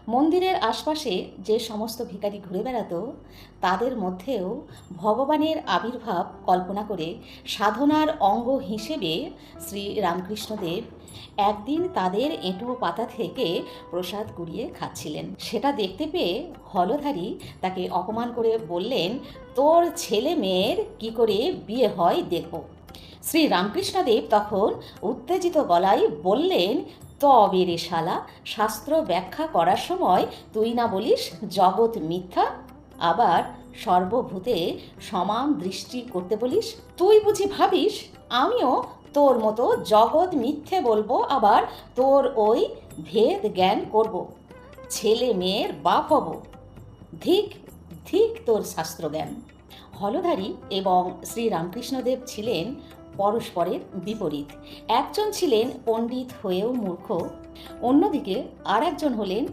মন্দিরের আশপাশে যে সমস্ত ভিখারি ঘুরে বেড়াতো তাদের মধ্যেও ভগবানের আবির্ভাব কল্পনা করে সাধনার অঙ্গ হিসেবে শ্রী রামকৃষ্ণদেব একদিন তাদের এঁটো পাতা থেকে প্রসাদ কুড়িয়ে খাচ্ছিলেন। সেটা দেখতে পেয়ে হলধারী তাকে অপমান করে বললেন, তোর ছেলে মেয়ের কি করে বিয়ে হয় দেখব। শ্রী রামকৃষ্ণদেব তখন উত্তেজিত গলায় বললেন, তবে রে শালা, শাস্ত্র ব্যাখ্যা করার সময় তুই না বলিস জগৎ মিথ্যা, আবার সর্বভূতে সমান দৃষ্টি করতে বলিস? তুই বুঝি ভাবিস আমিও তোর মতো জগৎ মিথ্যে বলবো, আবার তোর ওই ভেদ জ্ঞান করব, ছেলে মেয়ের বাপ হব? ধিক ধিক তোর শাস্ত্রজ্ঞান। হলধারী এবং শ্রী রামকৃষ্ণদেব ছিলেন পরস্পরের বিপরীত। একজন ছিলেন পণ্ডিত হয়েও মূর্খ, অন্যদিকে আর একজন হলেন